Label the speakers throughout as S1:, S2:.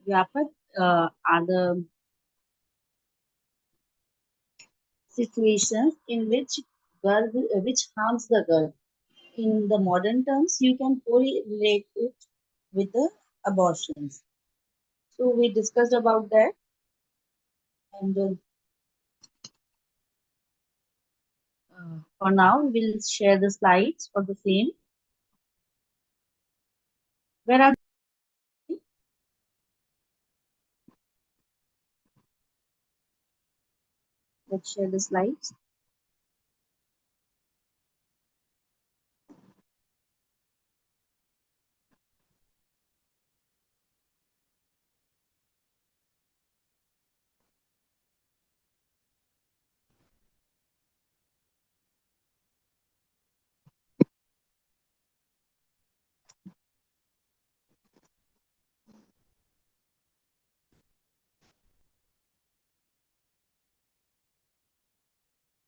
S1: Vyapat are the situations in which which harms the girl. In the modern terms, you can correlate it with the abortions. So we discussed about that, and for now, we'll share the slides for the same. Where are let's share the slides.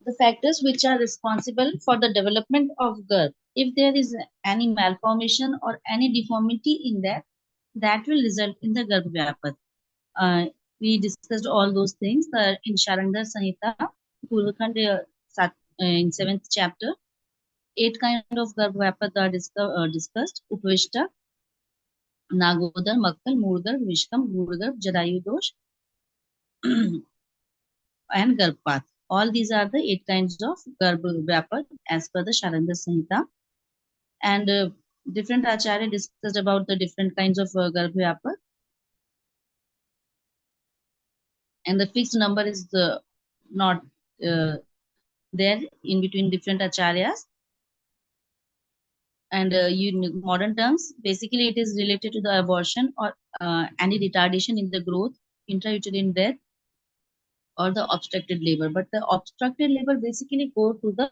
S1: The factors which are responsible for the development of girth. If there is any malformation or any deformity in that, that will result in the Garbhvyapat. We discussed all those things in Sharangdar Samhita, Purvakhand, in 7th chapter. 8 kind of Garbhvyapat are discussed. Upvishta, Nagodar, Makkal, Murgar, Vishkam, Gurgar, Jadayu Dosh, and Garbhat. All these are the 8 kinds of Garbhvyapat as per the Sharangdar Samhita. And different acharya discussed about the different kinds of Garbhvyapat. And the fixed number is not there in between different acharyas. And modern terms, basically it is related to the abortion or any retardation in the growth, intrauterine death, or the obstructed labor. But the obstructed labor basically go to the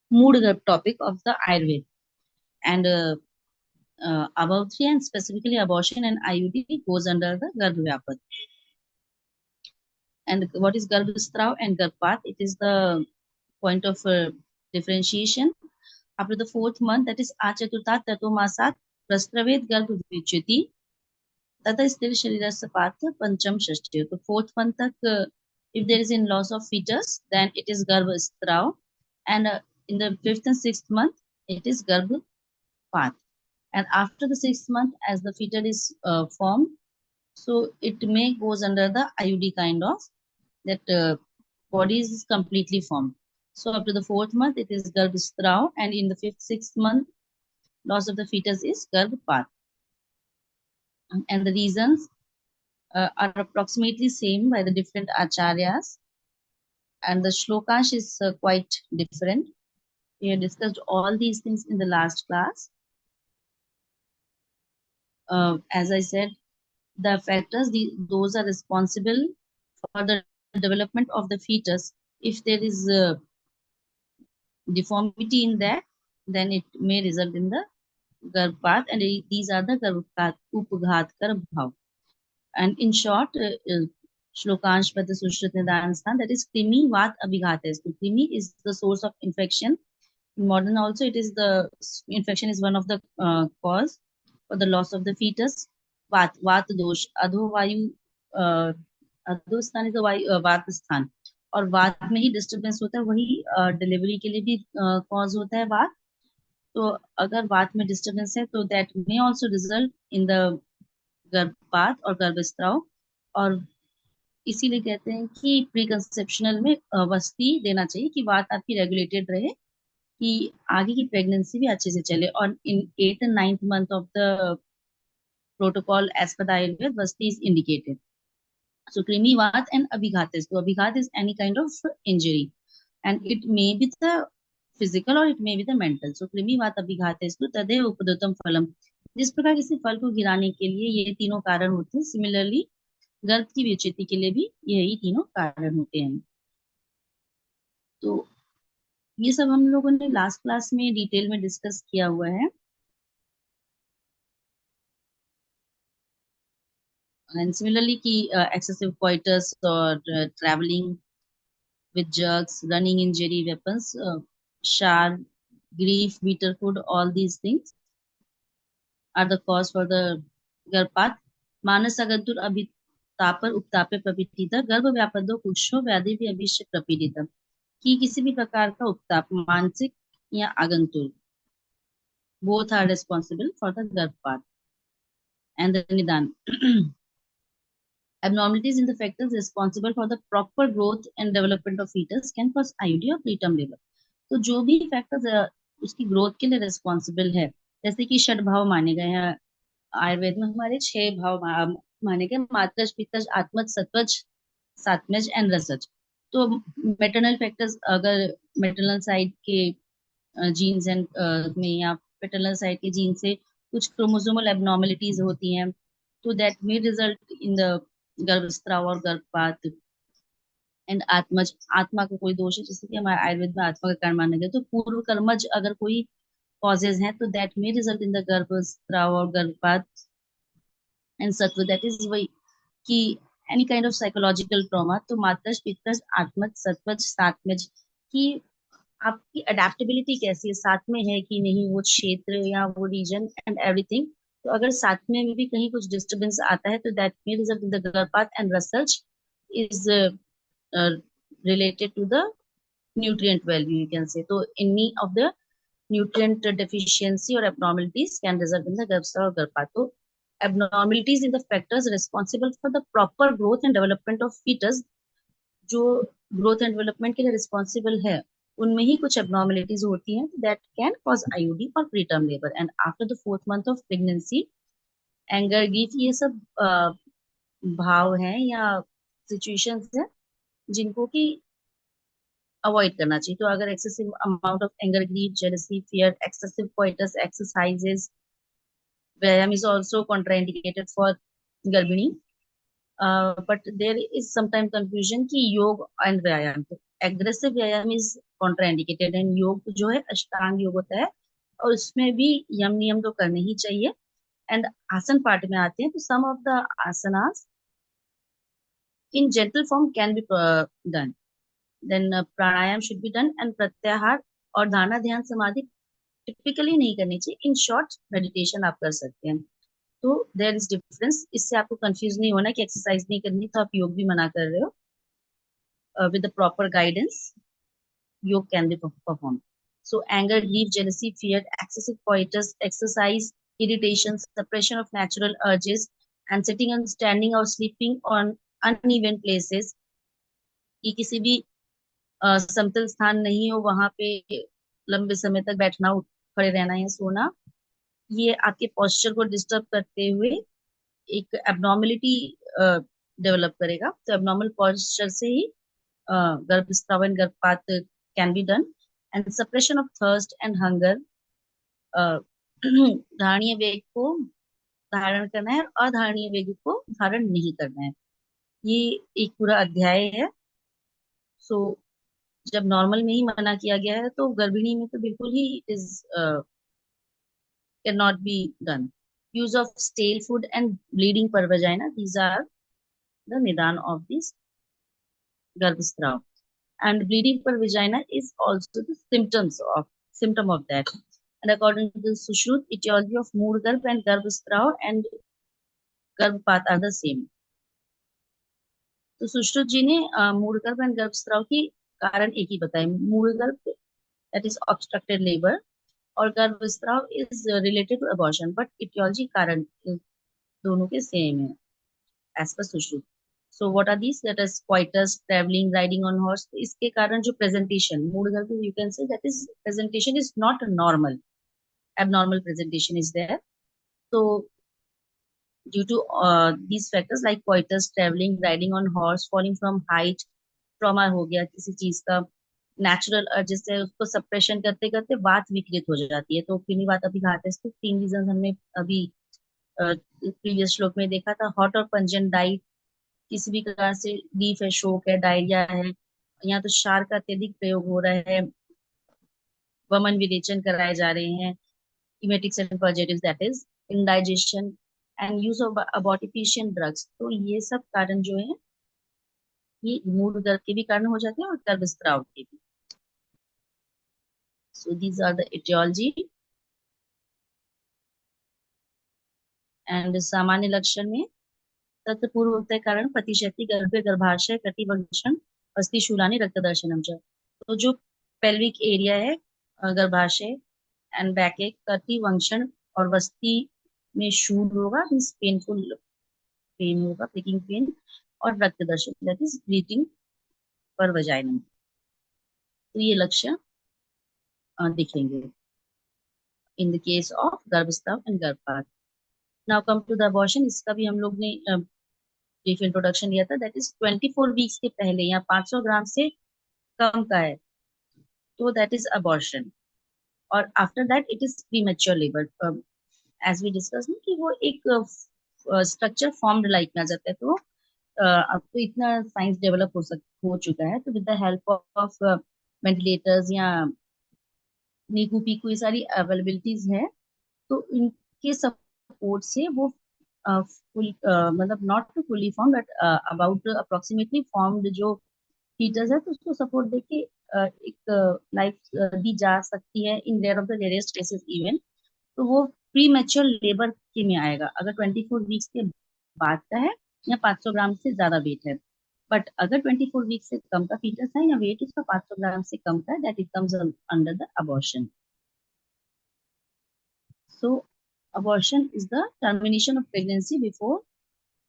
S1: mood topic of the Ayurveda. And above 3 and specifically abortion and IUD goes under the Garbhvyapat. And what is Garbhstrav and Garbhat? It is the point of differentiation. After the 4th month, that is Achaturtat Tatomasat Prastravet Garbhvichuti Tata Sthir Sharirasya Patha Pancham Shashti. So 4th month tak, if there is in loss of fetus, then it is Garbhstrav. And in the 5th and 6th month, it is Garbhpat. And after the 6th month, as the fetus is formed, so it may goes under the IUD kind of that body is completely formed. So up to the 4th month, it is Garbhstrav, and in the 5th, 6th month, loss of the fetus is Garbhpat. And the reasons are approximately same by the different acharyas, and the shlokash is quite different. We have discussed all these things in the last class. As I said, the factors, those are responsible for the development of the fetus. If there is deformity in that, then it may result in the Garbhat, and these are the Garbhat, Upghatkar Bhav. And in short, Shlokansh Pada Sushrit Nidayan Sthan, that is Krimi Vat Abhighates. So Krimi is the source of infection. In modern also, it is the infection is one of the cause for the loss of the fetus. Vat Dosh, Adho Vayu, Adho Sthan is the Vat Sthan. और वात में ही disturbance होता है, वही delivery के लिए भी cause होता है वात. तो अगर वात में डिस्टर्बेंस है तो that may also result in the गर्भपात और गर्भस्राव. और इसीलिए कहते हैं कि प्री कंसेप्शनल में वस्ती देना चाहिए कि वात आपकी रेगुलेटेड रहे, कि आगे की प्रेगनेंसी भी अच्छे से चले. और इन 8th and 9th month of the protocol as per the Ayurveda, vasti is indicated. So Krimi Vat and Abhighat. So Abhighat is any kind of injury, and it may be the physical or it may be the mental. So Krimi Vat Abhighat is to Tadev Upadotam Phalam. जिस प्रकार किसी फल को गिराने के लिए ये तीनों कारण होते हैं, सिमिलरली गर्भ की विच्युति के लिए भी यही तीनों कारण होते हैं. तो ये सब हम लोगों ने लास्ट क्लास में डिटेल में डिस्कस किया हुआ है. And similarly कि excessive coitus or traveling with jerks, running injury weapons, sharp, grief, bitter food, all these things are the cause for the Garpat. Manas Agantur तापर उपतापे प्रपीडिता गर्भ व्यापदो कुक्षो व्याधि भी अभिष्ट प्रपीडिता, कि किसी भी प्रकार का उपताप मानसिक या आगंतुक both are responsible for the गर्भपात and the निदान. Abnormalities in the factors responsible for the proper growth and development of fetus can cause IUD or preterm labor. तो जो भी फैक्टर्स उसकी ग्रोथ के लिए रिस्पॉन्सिबल है, जैसे कि षड भाव माने गए हैं आयुर्वेद में, हमारे 6 भाव माने गए, मात्रज पित्तज आत्मज सत्वज सात्मज एंड रसज। तो मेटरनल फैक्टर्स, अगर मेटरनल साइड के जीन्स एंड में या पेटर्नल साइड के जीन से कुछ क्रोमोसोमल एबनॉर्मेलिटीज होती हैं, तो that may result in the गर्भस्राव और गर्भपात। एंड आत्मज, आत्मा का कोई दोष है, जैसे कि हमारे आयुर्वेद में आत्मा का कारण माना गया, तो पूर्व कर्मज अगर कोई कॉजेज हैं, तो that may result in the गर्भस्राव और गर्भपात। एंड सत्व, दैट इज वही कि any kind of psychological trauma. तो मात्रज पित्तज आत्मज सत्वज सात्मज की आपकी अडेप्टेबिलिटी कैसी है, साथ में है कि नहीं वो क्षेत्र या वो रीजन एंड एवरीथिंग। तो अगर साथ में भी कहीं कुछ डिस्टर्बेंस आता है, तो that may result in the गर्भपात। And research is related to the nutrient value, you can say. So any of the nutrient deficiency or abnormalities can result in the गर्भस्राव or गर्भपात। तो abnormalities in the factors responsible for the proper growth and development of fetus, जो growth and development के लिए responsible है, उनमें ही कुछ abnormalities होती हैं दैट कैन कॉज आईयूडी और preterm labour. And after the 4th month of pregnancy, anger गिफ, ये सब भाव हैं या सिचुएशंस हैं जिनको कि अवॉइड करना चाहिए। तो अगर excessive amount of anger, grief, jealousy, fear, excessive coitus exercises, व्यायाम इज आल्सो कॉन्ट्राइंडिकेटेड फॉर गर्भिणी। But there is sometime confusion कि योग एंड व्यायाम, तो एग्रेसिव व्यायाम इज कॉन्ट्राइंडिकेटेड एंड योग जो है अष्टांग योग होता है, और उसमें भी यम नियम तो करने ही चाहिए। एंड आसन पार्ट में आते हैं, तो some of the asanas in gentle form can be done. Then pranayama should be done. And pratyahara और धारणा ध्यान समाधि टिपिकली नहीं करनी चाहिए। इन शॉर्ट मेडिटेशन आप कर सकते हैं। तो देयर इज डिफरेंस, इससे आपको कंफ्यूज नहीं होना कि एक्सरसाइज नहीं करनी तो आप योग भी मना कर रहे हो। With the proper guidance, yoga can be performed. So anger, grief, jealousy, fear, excessive coitus, exercise, irritation, suppression of natural urges, and sitting and standing or sleeping on uneven places, कि किसी भी समतल स्थान नहीं हो वहां पे लंबे समय तक बैठना, खड़े रहना या सोना, ये आपके पोस्चर को डिस्टर्ब करते हुए एक एबनॉर्मेलिटी डेवलप करेगा। तो एबनॉर्मल पोस्चर से ही गर्भस्राव एंड गर्भपात can be done. And suppression of thirst and hunger, धारणीय वेग को धारण करना है, अधारणीय वेग को धारण नहीं करना है। ये एक पूरा अध्याय है। सो जब नॉर्मल में ही मना किया गया है, तो गर्भिणी में तो बिल्कुल ही it is can not be done. Use of stale food and bleeding per vagina, these are the nidana of this garbhasrava. And bleeding per vagina is also the symptom of that. And according to the Sushrut, etiology of Murgarb and Garbhasrav and Garbhapat are the same. तो सुश्रुत जी ने मूलगर्भ and गर्भस्राव की कारण एक ही बताए। मूलगर्भ that is obstructed labour, और गर्भस्राव is related to abortion, but etiology कारण दोनों के सेम है as per Sushruta. So what are these? That is coitus, travelling, riding on horse. तो इसके कारण जो प्रेजेंटेशन मूलगर्भ, you can say that is presentation is not normal, abnormal presentation is there. So due to these factors like coitus, traveling, riding on horse, falling from height, trauma हो गया किसी चीज का, नेचुरल अर्जेस है उसको suppression करते करते बात विकृत हो जाती है। तो पीली बात अभी कहा था, इसको 3 रीजन हमने अभी प्रीवियस श्लोक में देखा था। हॉट और पंजन डाइट, किसी भी प्रकार से लीफ है, शोक है, डायरिया है, यहाँ तो क्षार का अत्यधिक प्रयोग हो रहा है, वमन विरेचन कराए जा रहे हैं, emetics and purgatives, that is indigestion and use of abortifacient drugs। तो ये सब कारण जो है ये मूल गर्भ के भी कारण हो जाते हैं और गर्भस्राव के भी। So these are the etiology। and सामान्य लक्षण में तत्पूर्वोक्तः कारण प्रतिशक्ति गर्भे गर्भाशय कटिवंशन अस्थि शूलानि रक्तदर्शनम च। तो जो पेल्विक एरिया है, गर्भाशय एंड बैक एक कटिवंशन और वस्ती में शूल होगा, मीन्स पेनफुल पेन होगा, प्रिकिंग पेन, और रक्तदर्शन that is bleeding per vagina. तो ये लक्षण दिखेंगे इन द केस ऑफ गर्भस्राव एंड गर्भपात। Now come to the abortion. इसका भी हम लोग ने ब्रीफ इंट्रोडक्शन दिया था। दैट इज 24 वीक्स के पहले या 500 ग्राम से कम का है तो दैट इज अबॉर्शन। और after that it is premature labour. As we discuss ना कि वो एक स्ट्रक्चर फॉर्म्ड लाइक में आ जाता है। तो अब तो इतना साइंस डेवलप हो चुका है, तो with the help of ventilators या नीकू पीकू ये सारी अवेलेबिलिटीज है, तो इनके सपोर्ट से वो मतलब not fully form but about approximately formed जो फीटस है, तो उसको सपोर्ट देके एक लाइफ दी जा सकती है in rare of the rarest cases even. तो वो प्री मैच्योर लेबर के में आएगा अगर 24 वीक्स के बाद का है या 500 ग्राम से ज्यादा वेट है। बट अगर 24 वीक्स से कम का फीटस है या वेट उसका 500 ग्राम से कम का है, that it comes under the abortion. So abortion is the termination of pregnancy before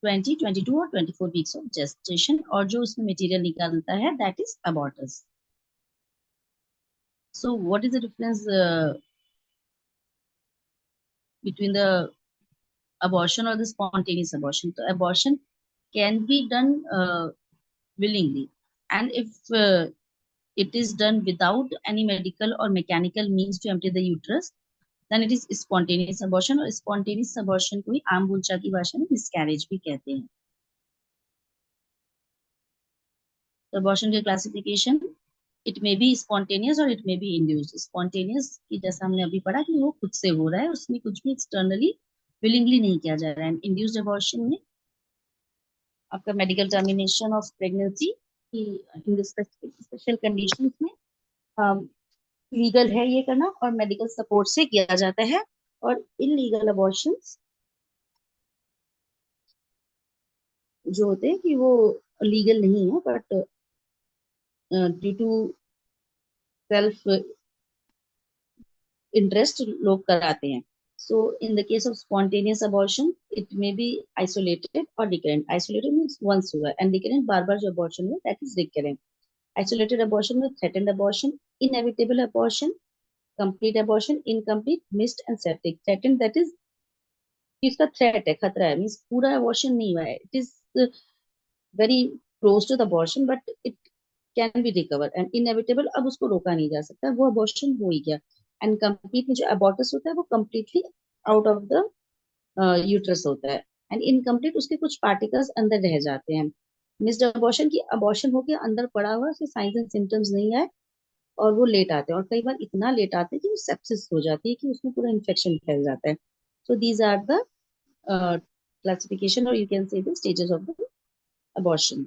S1: 20, 22 or 24 weeks of gestation, और जो उसमें मटेरियल निकलता है that is abortus. So what is the difference between the abortion or the spontaneous abortion? So abortion can be done willingly, and if it is done without any medical or mechanical means to empty the uterus, then it is spontaneous abortion। और spontaneous abortion को ही आम बोलचाल की भाषा में miscarriage भी कहते हैं। abortion की classification, it may be spontaneous और it may be induced. Spontaneous की जैसा हमने अभी पढ़ा कि वो खुद से हो रहा है, उसमें कुछ भी एक्सटर्नली विलिंगली नहीं किया जा रहा है। इंड्यूस्ड अबॉर्शन में आपका medical termination of pregnancy in special conditions में लीगल है ये करना और मेडिकल सपोर्ट से किया जाता है। और इलीगल अबॉर्शंस जो होते हैं कि वो लीगल नहीं है but due to self interest लोग कराते हैं। So in the case of spontaneous abortion it may be isolated और रिकरेंट। आइसोलेटेड मीन्स वंस हुआ, एंड रिकरेंट बार बार जो अबॉर्शन हुआ that is recurrent. Isolated abortion में threatened abortion, inevitable abortion, complete abortion, incomplete, missed and septic. Threatened that is इसका threat है, खतरा है, मीन्स पूरा अबॉर्शन नहीं हुआ है, it is very close to the abortion but it can be recover. And inevitable, अब उसको रोका नहीं जा सकता, वो अबॉर्शन हो ही गया। एंड कंप्लीट में जो अबॉर्टस होता है वो completely out of the uterus होता है। एंड इनकम्प्लीट उसके कुछ पार्टिकल्स अंदर रह जाते हैं। मिस्ड अबॉर्शन की अबॉर्शन होके अंदर पड़ा हुआ, उसके साइंस एंड सिम्टम्स नहीं आए और वो लेट आते हैं, और कई बार इतना लेट आते हैं कि वो सेप्सिस हो जाती है, कि उसमें पूरा इन्फेक्शन फैल जाता है। So these are the classification or you can say the stages of the abortion।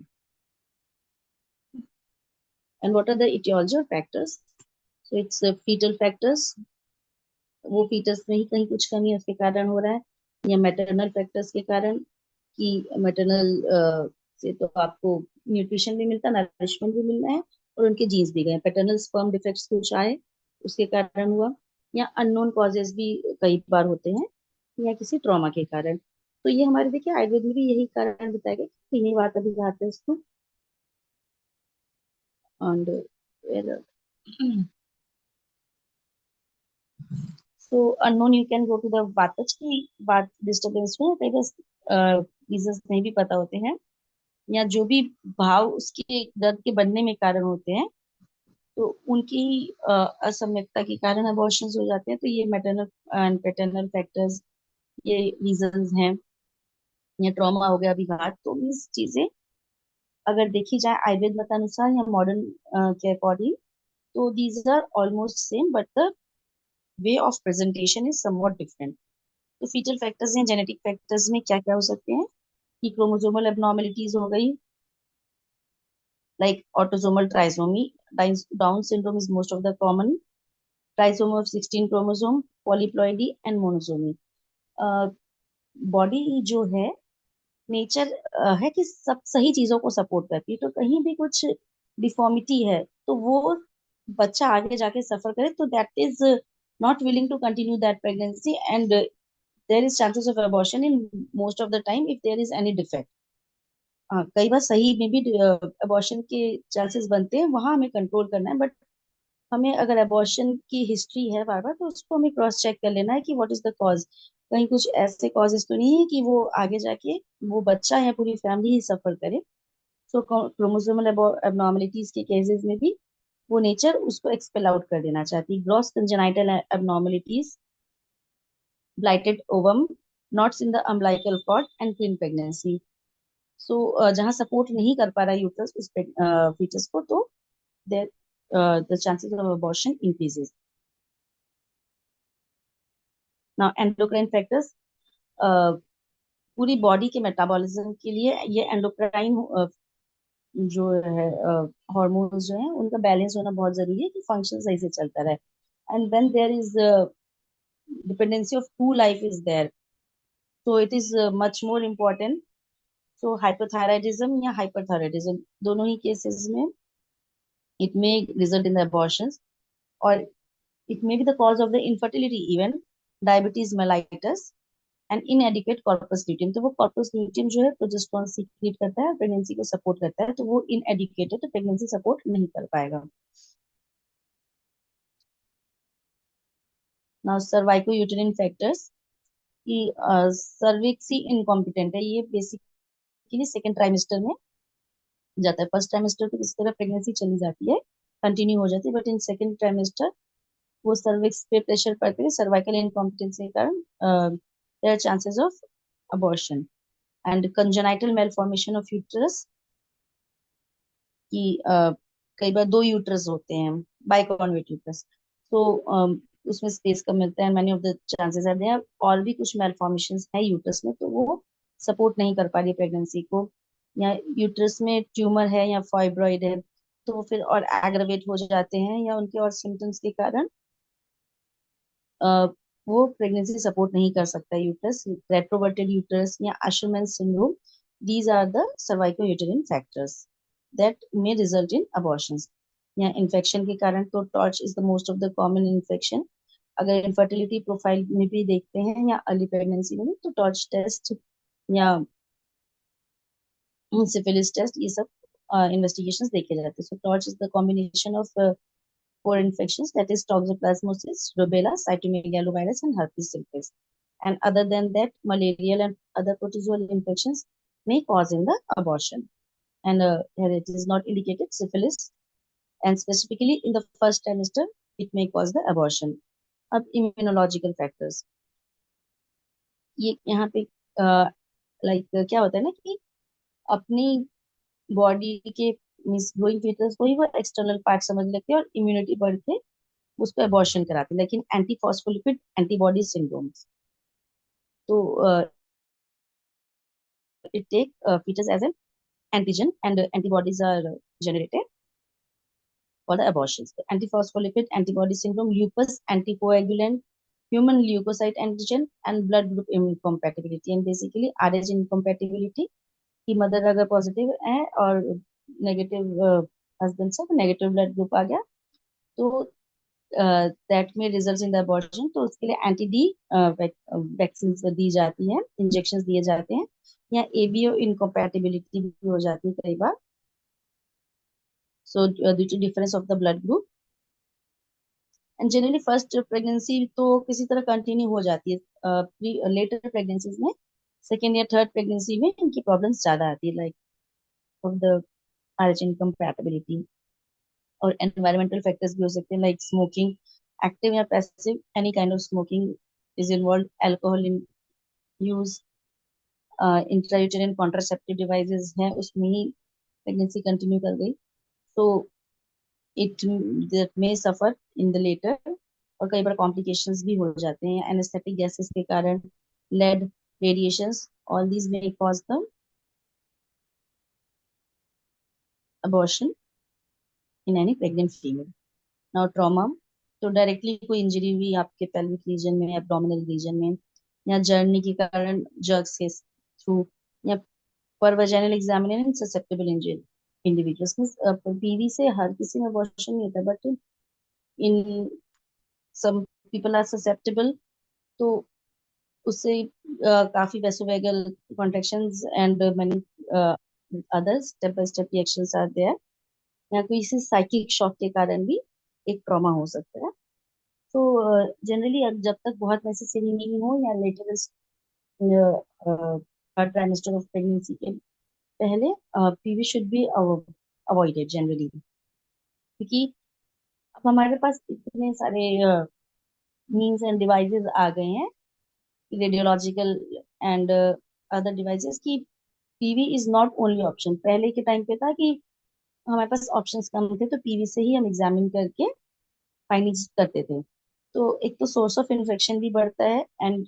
S1: and what are the etiology or factors? So it's the fetal factors, वो फीटस में ही कहीं कुछ कमी है उसके कारण हो रहा है, या मैटरनल फैक्टर्स के कारण कि मैटरनल से तो आपको न्यूट्रिशन भी मिलता है, नरिशमेंट भी मिलना है, और उनके जीन्स भी गए। पैटर्नल स्पर्म डिफेक्ट्स कुछ आए उसके कारण हुआ, या अननोन कॉजेज भी कई बार होते हैं, या किसी ट्रॉमा के कारण। तो ये हमारे देखिए आयुर्वेद में भी यही कारण बताया गया, तीन बात अभी बात है इसको। and so unknown you can go to the वातज की बात डिस्टर्बेंस में कई बार रीजंस नहीं भी पता होते हैं, या जो भी भाव उसके दर्द के बनने में कारण होते हैं, तो उनकी असम्यकता के कारण अबॉर्शंस हो जाते हैं। तो ये मैटरनल एंड पैटर्नल फैक्टर्स ये रीजंस हैं, या ट्रॉमा हो गया, विघात। तो ये चीजें अगर देखी जाए आयुर्वेद मतानुसार या मॉडर्न के अकॉर्डिंग, तो these are almost same but the way of presentation is somewhat different. तो फीटल फैक्टर्स या जेनेटिक फैक्टर्स में क्या क्या हो सकते हैं कि क्रोमोसोमल एबनॉर्मेलिटीज हो गई, like autosomal trisomy, Down syndrome is most of the common, trisomy of 16 chromosome, polyploidy and monosomy। Body जो है नेचर है कि सब सही चीजों को सपोर्ट करती है, तो कहीं भी कुछ डिफॉर्मिटी है तो वो बच्चा आगे जाके सफर करे, तो that is not willing to continue that pregnancy, and there is chances of abortion in most of the time if there is any defect. कई बार सही में भी अबॉर्शन के चांसेस बनते हैं, वहां हमें कंट्रोल करना है, बट हमें अगर अबॉर्शन की हिस्ट्री है बार बार, तो उसको हमें क्रॉस चेक कर लेना है कि व्हाट इज द कॉज। कहीं कुछ ऐसे कॉजेस तो नहीं है कि वो आगे जाके वो बच्चा या पूरी फैमिली ही सफर करे। सो क्रोमोसोमल एबनॉर्मलिटीज के केसेस में भी वो नेचर उसको एक्सपेल आउट कर देना चाहती है। Gross congenital abnormalities, blighted ovum, knots in the umbilical cord and twin pregnancy. So जहाँ सपोर्ट नहीं कर पा रहा यूट्रस उस फीटस को, तो there the chances of abortion increases. Now endocrine factors, पूरी बॉडी के मेटाबॉलिज्म के लिए ये एंडोक्राइन जो है हार्मोन्स जो है उनका बैलेंस होना बहुत जरूरी है कि फंक्शन सही से चलता रहे। And when there is dependency of to life is there, so it is much more important. So hypothyroidism या hyperthyroidism, दोनों ही केसेस में it may result in the abortions, or it may be the cause of the infertility even, diabetes mellitus and inadequate corpus luteum। तो वो corpus luteum जो है progesterone secret करता है, pregnancy को सपोर्ट करता है, तो वो inadequate है, तो प्रेगनेंसी सपोर्ट नहीं कर पाएगा। नाउ सर्वाइको यूटेरिन फैक्टर्स की सर्विक्स ही इनकॉम्पिटेंट है, ये बेसिकली सेकेंड ट्राइमेस्टर में जाता है। फर्स्ट ट्राइमेस्टर तो किसी तरह प्रेगनेंसी चली जाती है, कंटिन्यू हो जाती है, बट इन सेकेंड ट्राइमेस्टर वो सर्विक्स पे प्रेशर पड़ते हैं सर्वाइकल इनकॉम्पिटेंसी के कारण, there are chances of abortion. And congenital malformation of uterus कि कई बार दो यूट्रस होते हैं, बाइकॉन्वेट यूट्रस, तो उसमें स्पेस कम मिलता है, many of the chances are there, और भी कुछ मेलफॉर्मेशंस है यूट्रस में, तो वो सपोर्ट नहीं कर पा रही प्रेगनेंसी को, या यूट्रस में ट्यूमर है या फाइब्रॉइड है, तो वो फिर और एग्रवेट हो जाते हैं, या उनके और सिम्टम्स के कारण अ, वो प्रेगनेंसी सपोर्ट नहीं कर सकता यूट्रस। रेट्रोवर्टेड यूट्रस या Asherman syndrome, these are the cervico-uterine factors that may result in abortions। या इन्फेक्शन के कारण तो torch is the most of the common infection. अगर इनफर्टिलिटी प्रोफाइल में भी देखते हैं या अर्ली प्रेगनेंसी में भी, तो टॉर्च टेस्ट या सिफिलिस टेस्ट, ये सब इन्वेस्टिगेशंस देखे जाते हैं। So TORCH is the combination of four infections, that is toxoplasmosis, rubella, cytomegalovirus, and herpes simplex. And other than that, malarial and other protozoal infections may cause in the abortion. And here it is not indicated syphilis, and specifically in the first trimester, it may cause the abortion. अब immunological factors, ये यहाँ पे like क्या होता है ना कि अपनी बॉडी के मीन्स ग्रोइंग फीटस को ही वो एक्सटर्नल पार्ट समझ लेते हैं और इम्यूनिटी बढ़ के उसको अबॉर्शन कराते हैं। लेकिन एंटी फॉस्फोलिपिड एंटीबॉडी सिंड्रोम, तो it take fetus as an antigen and antibodies are generated for the abortions. So, antiphospholipid antibody syndrome, lupus, anticoagulant, human leukocyte antigen, and blood group incompatibility, and basically RH incompatibility की mother अगर positive है और negative husband से, तो negative blood group आ गया, तो that में result in the abortion. तो उसके लिए एंटी डी वैक्सीन दी जाती है, इंजेक्शन दिए जाते हैं, या एबीओ इनकम्पैटिबिलिटी भी हो जाती है कई बार, so due to difference of the blood group. And generally first pregnancy तो किसी तरह कंटिन्यू हो जाती है, लेटर प्रेगनेंसीज में, सेकेंड या थर्ड प्रेगनेंसी में इनकी प्रॉब्लम्स ज्यादा आती है, like of the RH incompatibility। और एनवायरमेंटल फैक्टर्स भी हो सकते हैं, लाइक स्मोकिंग, एक्टिव या passive any kind of smoking is involve, alcohol in use, intrauterine contraceptive devices हैं उसमें ही प्रेगनेंसी कंटिन्यू कर गई, तो it that may suffer in the later, और कई बार कॉम्प्लिकेशंस भी हो जाते हैं एनेस्थेटिक गैसेस के कारण, lead, radiations, all these may cause the abortion in any pregnant female. Now trauma, तो डायरेक्टली कोई इंजरी हुई आपके पेल्विक रीजन में, एब्डोमिनल रीजन में, या जर्नी के कारण जर्क्स के थ्रू, या पर vaginal examination in susceptible individuals means PV से हर किसी में abortion नहीं होता, but in some people are susceptible, तो उससे काफी vasovagal contractions and many other step by step reactions are there, या किसी साइकिक शॉक के कारण भी एक ट्रॉमा हो सकता है। तो जनरली जब तक बहुत नेसेसरी नहीं हो या later third trimester of pregnancy के पहले PV should be avoided generally, क्योंकि अब हमारे पास इतने सारे मीन्स एंड डिवाइसेस आ गए हैं, रेडियोलॉजिकल एंड अदर डिवाइसेस, की PV is not only option. पहले के टाइम पे था कि हमारे पास ऑप्शंस कम थे, तो पीवी से ही हम एग्जामिन करके फाइंडिंग्स करते थे। तो एक तो सोर्स ऑफ इन्फेक्शन भी बढ़ता है, एंड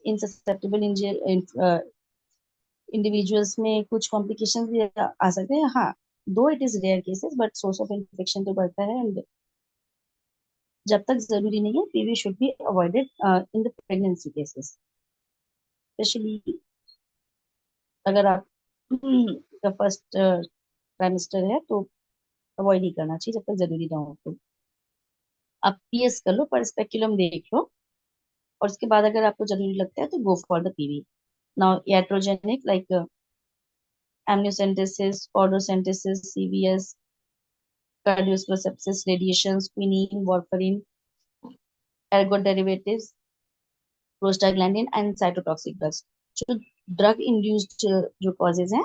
S1: इन ससेप्टेबल इंडिविजुअल्स में कुछ कॉम्प्लिकेशंस भी आ सकते हैं। हाँ, though it is rare cases, but source of infection तो बढ़ता है, एंड जब तक जरूरी नहीं है PV should be avoided in the pregnancy cases, specially अगर आप का फर्स्ट ट्राइमेस्टर है तो अवॉइड ही करना चाहिए जब तक जरूरी ना हो। तो आप पीएस कर लो, पर स्पेक्युलम देख लो, और उसके बाद अगर आपको जरूरी लगता है तो go for the PV. Now iatrogenic like amniocentesis, chordocentesis, CVS, cardiovascular sepsis, radiations, quinine, warfarin, ergot derivatives, prostaglandin and cytotoxic drugs। जो ड्रग इंड्यूस्ड जो कॉजेज हैं,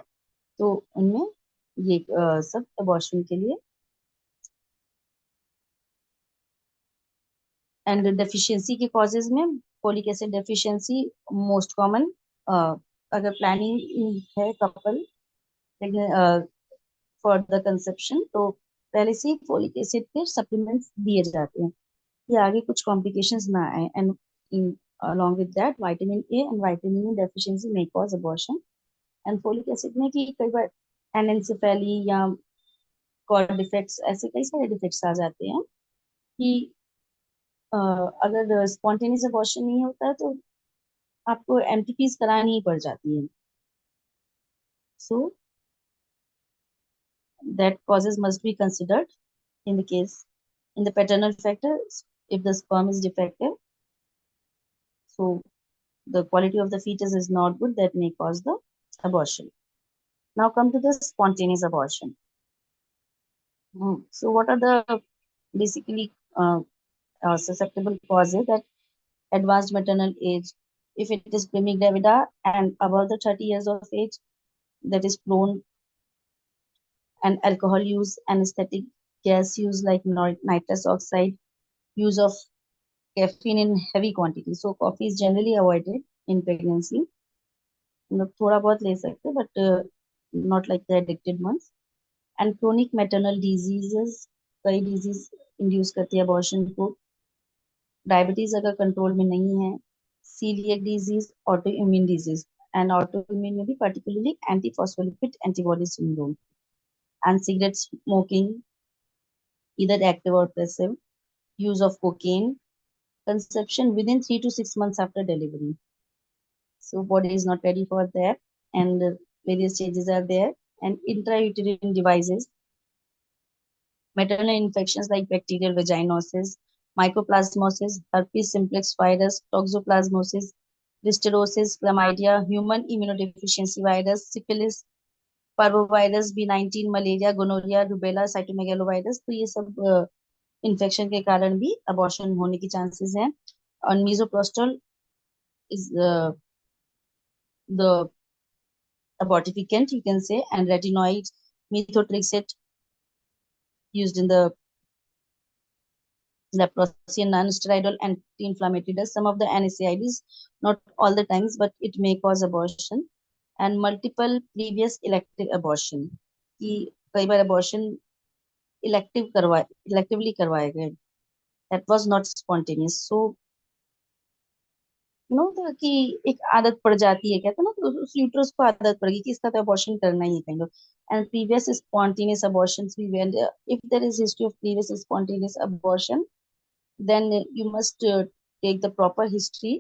S1: तो उनमें ये सब अबॉर्शन के लिए। एंड डेफिशिएंसी के कॉजेज में folic acid deficiency most common. अगर प्लानिंग है कपल फॉर द कंसेप्शन, तो पहले से ही फोलिक एसिड के सप्लीमेंट्स दिए जाते हैं कि आगे कुछ कॉम्प्लिकेशंस ना आए। And along with that vitamin A and vitamin E deficiency may cause abortion। And folic acid में कि कई बार एनेंसेफेली या कॉर्ड डिफेक्ट्स, ऐसे कई सारे डिफेक्ट्स आ जाते हैं कि अगर स्पॉन्टेनियस अबॉर्शन नहीं होता है तो आपको एमटीपीज करानी ही पड़ जाती है। So that causes must be considered in the case in the paternal factor if the sperm is defective, so the quality of the fetus is not good, that may cause the abortion। Now come to the spontaneous abortion. So what are the basically susceptible causes? That advanced maternal age, if it is primigravida and above the 30 years of age, that is prone, and alcohol use, anesthetic gas use like nitrous oxide, use of caffeine in heavy quantity. So coffee is generally avoided in pregnancy। मतलब थोड़ा बहुत ले सकते, but not like the addicted ones। And chronic maternal diseases, कई disease induce करती है abortion को। Diabetes अगर कंट्रोल में नहीं है, coeliac disease, auto immune disease, and auto immune में भी particularly anti phospholipid antibody syndrome, and cigarette smoking either active or passive, use of cocaine, conception within 3 to 6 months after delivery, so body is not ready for that, and various changes are there, and intrauterine devices, maternal infections like bacterial vaginosis, mycoplasmosis, herpes simplex virus, toxoplasmosis, listeriosis, chlamydia, human immunodeficiency virus, syphilis, parvovirus, B19, malaria, gonorrhoea, rubella, cytomegalovirus, तो ये सब infection के कारण भी abortion होने की chances हैं। और misoprostol is the abortifacient, you can say, and retinoid, methotrexate used in the leprosy, and non-steroidal anti-inflammatory drugs. Some of the NSAIDs, not all the times, but it may cause abortion, and multiple previous elective abortion, कि कई बार abortion electively करवाए गए, that was not spontaneous। So तो कि एक आदत पड़ जाती है, कहते हैं ना, तो उस यूट्रस को आदत पड़ गई कि इसका तो अबॉर्शन करना ही है कहीं। एंड प्रीवियस स्पॉन्टेनियस अबॉर्शंस भी, if there is history of previous spontaneous abortion, then you must take the proper history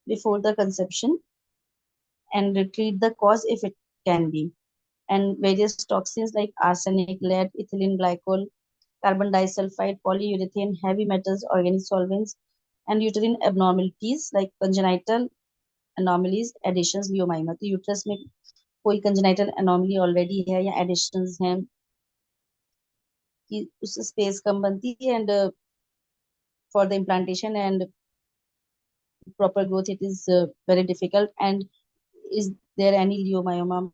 S1: before the conception and treat the cause if it can be. And various toxins like arsenic, lead, ethylene glycol, carbon disulfide, polyurethane, heavy metals, organic solvents, and uterine abnormalities like congenital anomalies, additions, leiomyoma. तो uterus में कोई congenital anomaly already है या additions हैं कि उस space कम बनती है and for the implantation and proper growth it is very difficult. And is there any leiomyoma?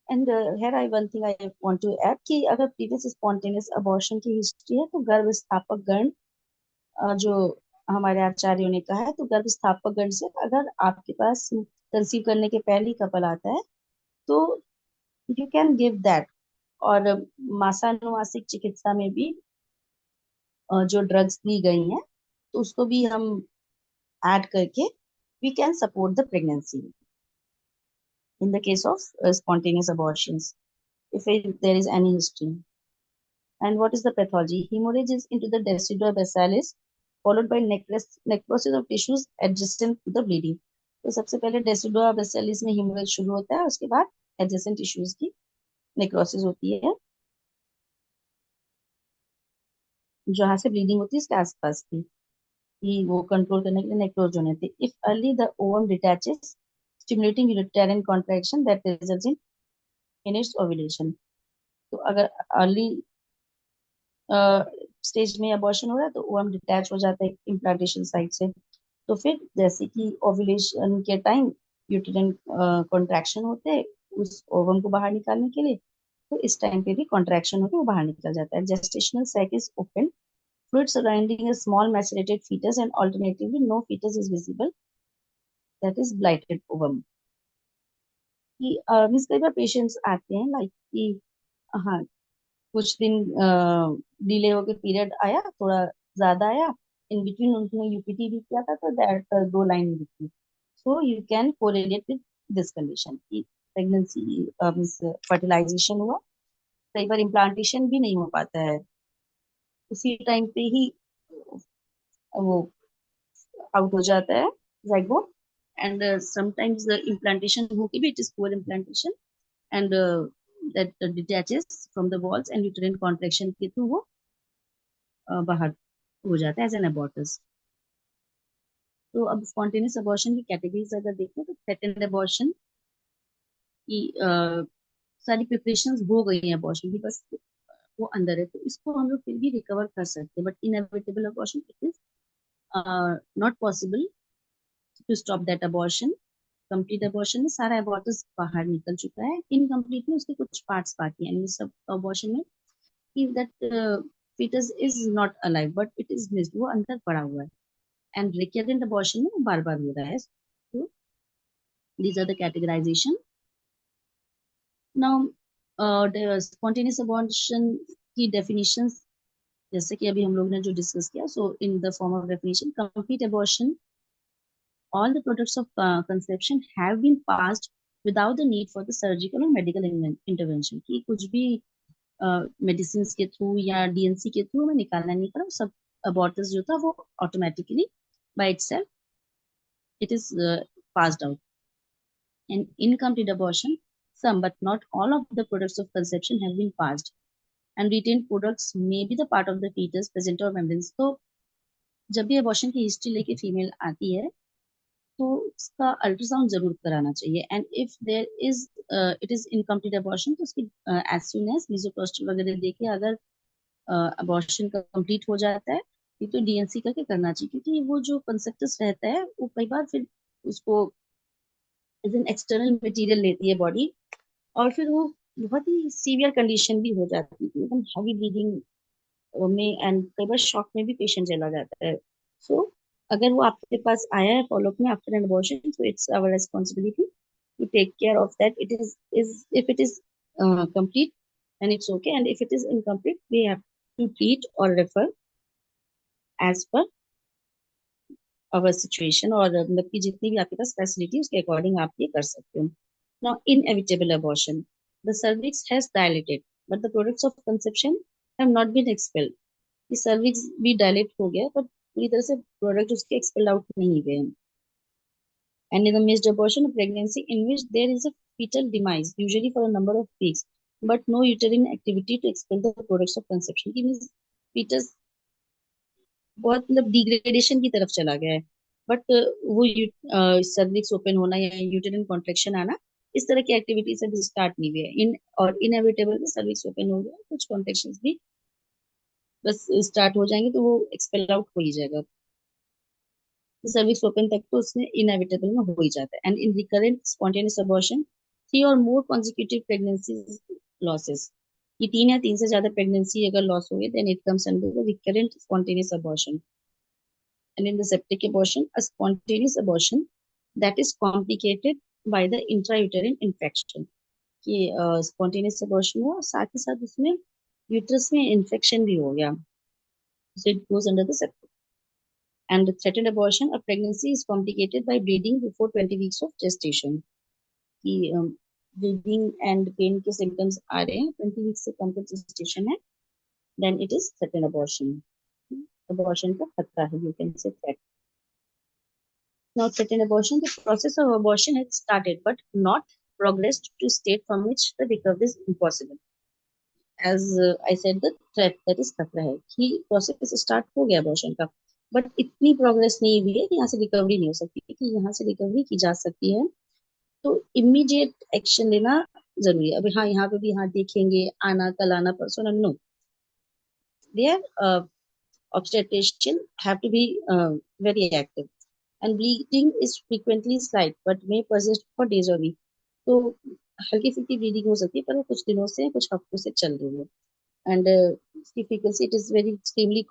S1: And here I one thing I want to add कि अगर previous spontaneous abortion की हिस्ट्री है तो गर्भ स्थापक गण जो हमारे आचार्यों ने कहा है, तो गर्भ स्थापक गण से अगर आपके पास कंसीव करने के पहले ही कपल आता है तो यू कैन गिव दैट। और मासानुवासिक चिकित्सा में भी जो ड्रग्स दी गई हैं तो उसको भी हम ऐड करके we can support the pregnancy in the case of spontaneous abortions if there is any history. And what is the pathology? Hemorrhage is into the deciduobasalis followed by necrosis of tissues adjacent to the bleeding. तो सबसे पहले deciduobasalis में hemorrhage शुरू होता है, उसके बाद adjacent tissues की necrosis होती है जहां से bleeding होती है इसके आसपास की, कि वो कंट्रोल करने के लिए नेक्रोज होने थे. If early the ovum detaches, stimulating uterine contraction that results in its ovulation. तो अगर अर्ली स्टेज में अबॉर्शन हो रहा है तो ओवम डिटैच हो जाता है इम्प्लांटेशन साइट से. तो फिर जैसे कि ओव्यूलेशन के टाइम यूटेरिन कॉन्ट्रैक्शन होते हैं उस ओवम को बाहर निकालने के लिए, तो इस टाइम पे भी कॉन्ट्रैक्शन होकर वो बाहर निकल जाता है. Gestational sac is open, fluid surrounding a small macerated fetus, and alternatively no fetus is visible, that is blighted ovum. कि मीन्स कई बार पेशेंट्स आते हैं लाइक कि हाँ कुछ दिन डिले होकर पीरियड आया, थोड़ा ज्यादा आया, इन बिटवीन उन्होंने यूपीटी भी किया था तो दैट 2 लाइन दिखी. So you can correlate with this condition की प्रेगनेंसी मीन्स फर्टिलाइजेशन हुआ, कई बार इम्प्लांटेशन भी नहीं हो पाता है, उसी टाइम पे ही वो आउट हो जाता है zygote. And sometimes the implantation होके भी it is poor implantation and that detaches from the walls and uterine contraction के थ्रू वो बाहर हो जाता है एज एन अबॉर्टस. तो अब स्पॉन्टेनियस अबॉर्शन की कैटेगरीज अगर देखें तो थ्रेटेंड अबॉर्शन की सारी प्रिपरेशंस हो गई हैं अबॉर्शन की, बस वो अंदर है तो इसको हम लोग फिर भी रिकवर कर सकते हैं. But inevitable abortion it is not possible to stop that abortion. Complete abortion में सारा अबॉर्टस बाहर निकल चुका है, इनकम्प्लीट में उसके कुछ पार्ट्स बाकी हैं. सब अबॉर्शन में if that fetus is not alive but it is missed, वो अंदर पड़ा हुआ है. and recurrent abortion में बार बार हो रहा है. so these are the categorization. now the spontaneous abortion की definitions जैसे कि अभी हम लोग ने जो डिस्कस किया. so in the form of definition, complete abortion, all the products of conception have been passed without the need for the surgical or medical intervention. कि कुछ भी मेडिसिन के थ्रू या डीएनसी के थ्रू हमें निकालना नहीं पड़ा, सब अबॉर्टस जो था वो automatically by itself it is passed out. And incomplete abortion, some but not all of the products of conception have been passed and retained products may be the part of the fetus, placenta or membranes. तो जब भी abortion की history लेके female आती है तो उसका ultrasound जरूर कराना चाहिए. And if there is it is incomplete abortion तो उसकी एज सून एज मीजोप्लास्टी वगैरह देके अगर अबॉर्शन कंप्लीट हो जाता है ये तो डीएनसी करके करना चाहिए, क्योंकि वो जो कंसेप्टस रहता है वो कई बार फिर उसको एज एन एक्सटर्नल मटेरियल लेती है बॉडी और फिर वो बहुत ही सीवियर कंडीशन भी हो जाती है, एकदम हैवी ब्लीडिंग में एंड कई बार शॉक में भी पेशेंट चला जाता है. सो अगर वो आपके पास आया है फॉलोअप में after an abortion, so it's our responsibility to take care of that. It is if it is complete and it's okay, and if it is incomplete we have to treat or refer as per our situation. और मतलब कि जितनी भी आपके पास facility उसके according आप ये कर सकते हो. Now inevitable abortion, the cervix has dilated but the products of conception have not been expelled. कि सर्विक्स भी डायलेट हो गया पर पूरी तरह से प्रोडक्ट उसके एक्सपेल आउट नहीं हुए हैं. And in a missed abortion, a pregnancy in which there is a fetal demise, usually for a number of weeks, but no uterine activity to expel the products of conception. It means fetus बहुत मतलब degradation की तरफ चला गया है, but वो cervix open होना या यूटेरिन कॉन्ट्रेक्शन आना, इस तरह की एक्टिविटीज अभी स्टार्ट नहीं हुई है इन, और इनएविटेबल सर्विक्स ओपन हो गया, कुछ कॉन्ट्रेक्शन भी बस स्टार्ट हो जाएंगे तो वो एक्सपेल आउट हो ही जाएगा। सर्विक्स ओपन तक तो उसमें इनएविटेबल में हो ही जाता है। And in recurrent spontaneous abortion, 3 or more consecutive pregnancies losses, ये 3 या 3 से ज्यादा प्रेगनेंसी अगर लॉस हुए, then it comes under the recurrent spontaneous abortion. And in the septic abortion, a spontaneous abortion that is complicated by the intrauterine infection, कि spontaneous abortion हुआ, साथ ही साथ उसमें यूट्रस में इन्फेक्शन भी हो गया, so it goes under the septic. And the threatened abortion, a pregnancy is complicated by bleeding before 20 weeks of gestation, कि bleeding and pain के symptoms आ रहे हैं, 20 weeks से कम का gestation है, then it is threatened abortion. Abortion का खतरा है, you can say threat. Now, threatened abortion, the process of abortion had started but not progressed to state from which the recovery is impossible. As I said, the threat, that is खतरा है कि process start हो गया abortion का, but इतनी progress नहीं हुई है कि यहाँ से रिकवरी नहीं हो सकती, कि यहाँ से रिकवरी की जा सकती है, तो इमीडिएट एक्शन लेना जरूरी है। अभी हाँ, यहाँ पे भी हाँ देखेंगे, आना कल आना परसों, no, there obstetrician have to be very active, and bleeding is frequently slight but may persist for days or weeks. तो हल्की फुल्की ब्लीडिंग हो सकती है, पर वो कुछ दिनों से कुछ हफ्तों से चल रही है, एंड इसकी frequency it is very extremely